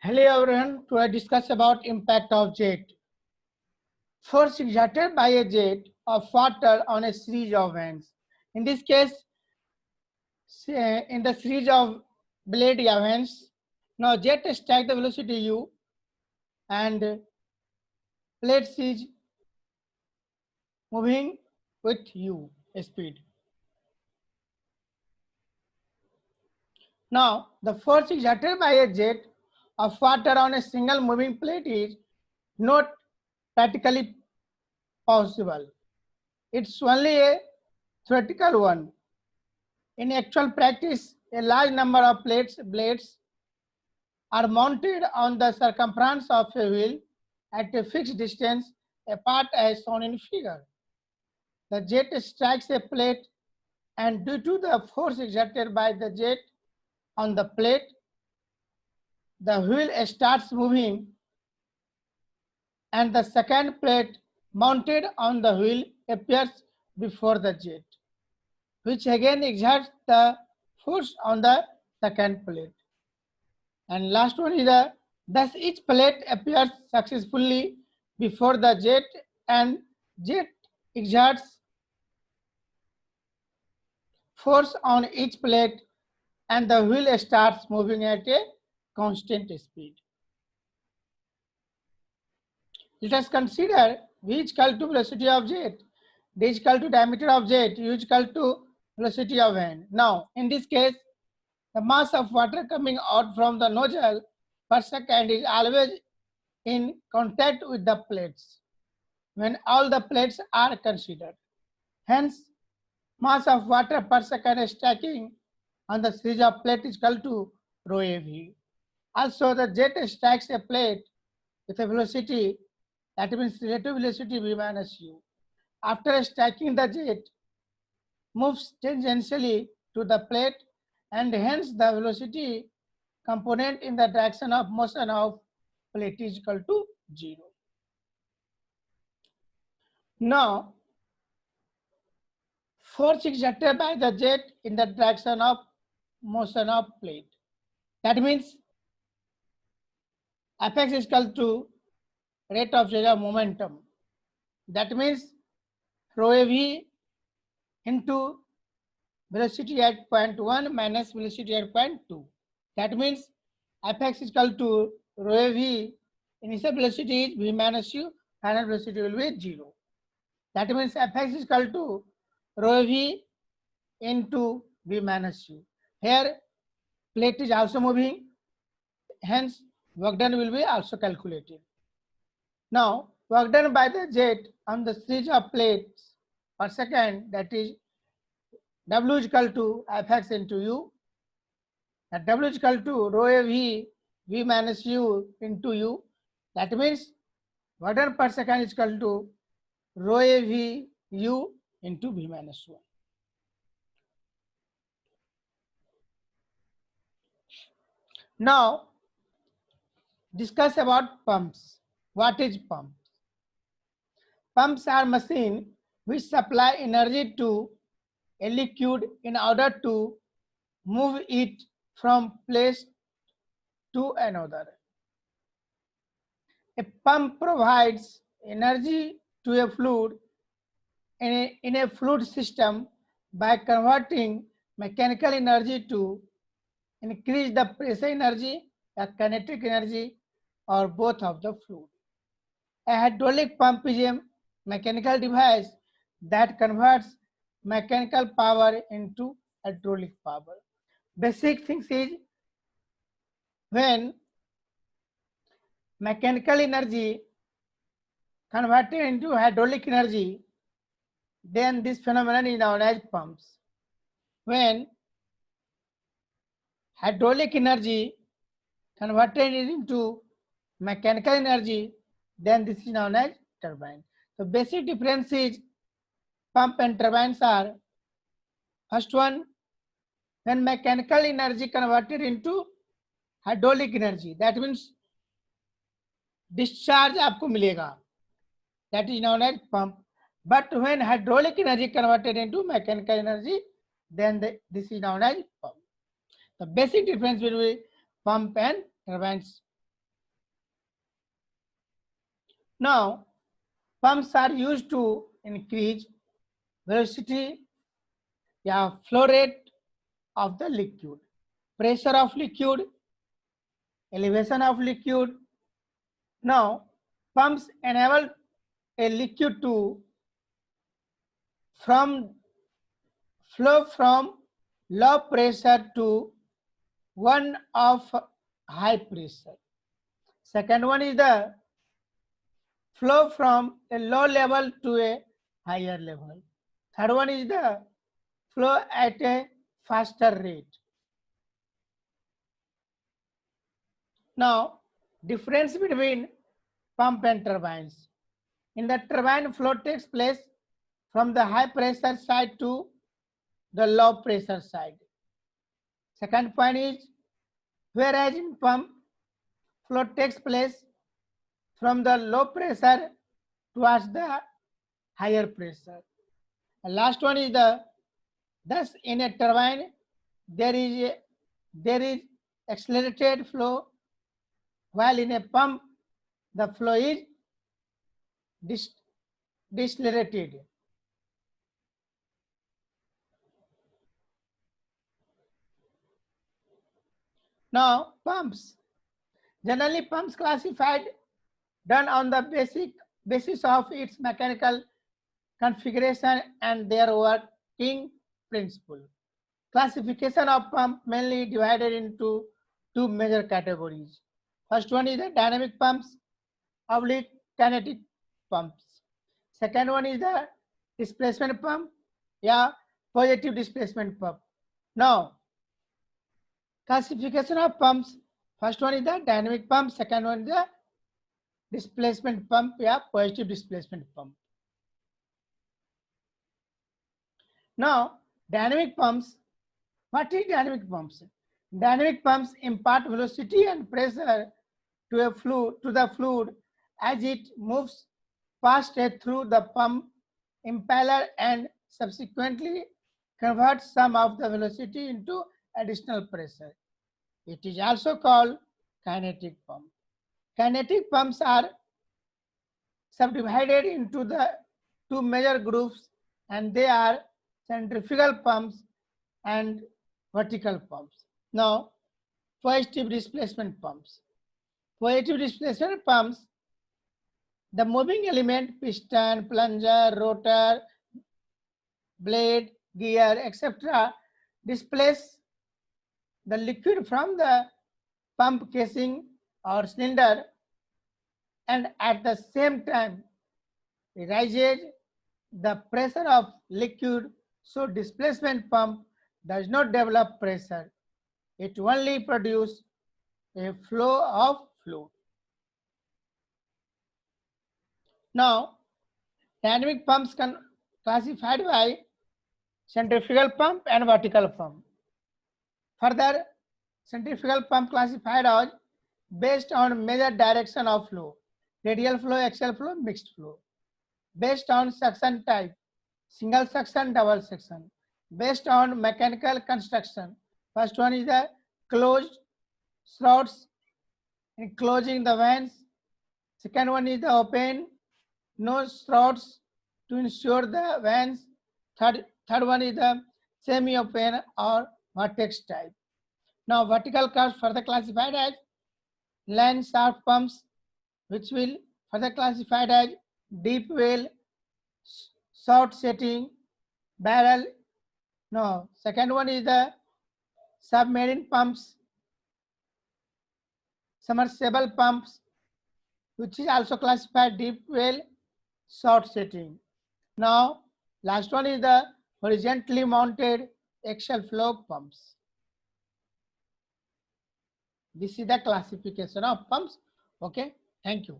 Hello everyone, today I discuss about impact of jet. Force exerted by a jet of water on a series of vents. In this case, in the series of blade vents, now jet strike the velocity u and plate is moving with u speed. Now, the force exerted by a jet of water on a single moving plate is not practically possible. It's only a theoretical one. In actual practice, a large number of blades are mounted on the circumference of a wheel at a fixed distance apart as shown in figure. The jet strikes a plate, and due to the force exerted by the jet on the plate, the wheel starts moving and the second plate mounted on the wheel appears before the jet, which again exerts the force on the second plate. And last one is thus each plate appears successfully before the jet and jet exerts force on each plate and the wheel starts moving at a constant speed. Let us consider V is equal to velocity of jet, D is equal to diameter of jet, U is equal to velocity of wind. Now, in this case, the mass of water coming out from the nozzle per second is always in contact with the plates when all the plates are considered. Hence, mass of water per second stacking on the series of plate is equal to rho AV. Also, the jet stacks a plate with a velocity, that means relative velocity V minus U. After stacking, the jet moves tangentially to the plate and hence the velocity component in the direction of motion of plate is equal to 0. Now, force exerted by the jet in the direction of motion of plate. That means Fx is equal to rate of change of momentum. That means rho AV into velocity at point 1 minus velocity at point 2. That means Fx is equal to rho AV, initial velocity is V minus U, final velocity will be 0. That means Fx is equal to rho AV into V minus U. Here plate is also moving, hence work done will be also calculated. Now, work done by the jet on the series of plates per second, that is W is equal to Fx into U, and W is equal to rho AV V minus U into U. That means work done per second is equal to rho AV U into V minus 1. Now, discuss about pumps. What is pump? Pumps are machines which supply energy to a liquid in order to move it from place to another. A pump provides energy to a fluid in a fluid system by converting mechanical energy to increase the pressure energy, or kinetic energy, or both of the fluid. A hydraulic pump is a mechanical device that converts mechanical power into hydraulic power. Basic things is when mechanical energy converted into hydraulic energy, then this phenomenon is known as pumps. When hydraulic energy converted into mechanical energy, then this is known as turbine. So basic difference is pump and turbines are, first one, when mechanical energy converted into hydraulic energy, that means discharge आपको मिलेगा, that is known as pump. But when hydraulic energy converted into mechanical energy, then this is known as pump. The basic difference between pump and turbines. Now, pumps are used to increase velocity, yeah, flow rate of the liquid, pressure of liquid, elevation of liquid. Now, pumps enable a liquid to from flow from low pressure to one of high pressure. Second one is the flow from a low level to a higher level. Third one is the flow at a faster rate. Now, difference between pump and turbines. In the turbine, flow takes place from the high pressure side to the low pressure side. Second point is, whereas in pump, flow takes place from the low pressure towards the higher pressure. And last one is the, thus in a turbine, there is accelerated flow, while in a pump, the flow is decelerated. Now, pumps. Generally, pumps classified done on the basis of its mechanical configuration and their working principle. Classification of pump mainly divided into two major categories. First one is the dynamic pumps, oblique kinetic pumps. Second one is the displacement pump, yeah, positive displacement pump. Now, classification of pumps. First one is the dynamic pump. Second one is the displacement pump, yeah, positive displacement pump. Now, dynamic pumps. What is dynamic pumps? Dynamic pumps impart velocity and pressure to the fluid as it moves past it through the pump impeller and subsequently converts some of the velocity into additional pressure. It is also called kinetic pump. Kinetic pumps are subdivided into the two major groups, and they are centrifugal pumps and vertical pumps. Now, positive displacement pumps. Positive displacement pumps, the moving element, piston, plunger, rotor, blade, gear, etc., displace the liquid from the pump casing or cylinder, and at the same time raises the pressure of liquid, so displacement pump does not develop pressure. It only produces a flow of fluid. Now, dynamic pumps can classified by centrifugal pump and vertical pump. Further, centrifugal pump classified as based on major direction of flow, radial flow, axial flow, mixed flow. Based on suction type, single suction, double suction. Based on mechanical construction, first one is the closed shrouds enclosing the vents. Second one is the open nose shrouds to ensure the vents. Third one is the semi-open or vortex type. Now, vertical curves further classified as line shaft pumps, which will further classified as deep well, short setting, barrel. No, second one is the submarine pumps, submersible pumps, which is also classified deep well, short setting. Now, last one is the horizontally mounted axial flow pumps. This is the classification of pumps. Okay, thank you.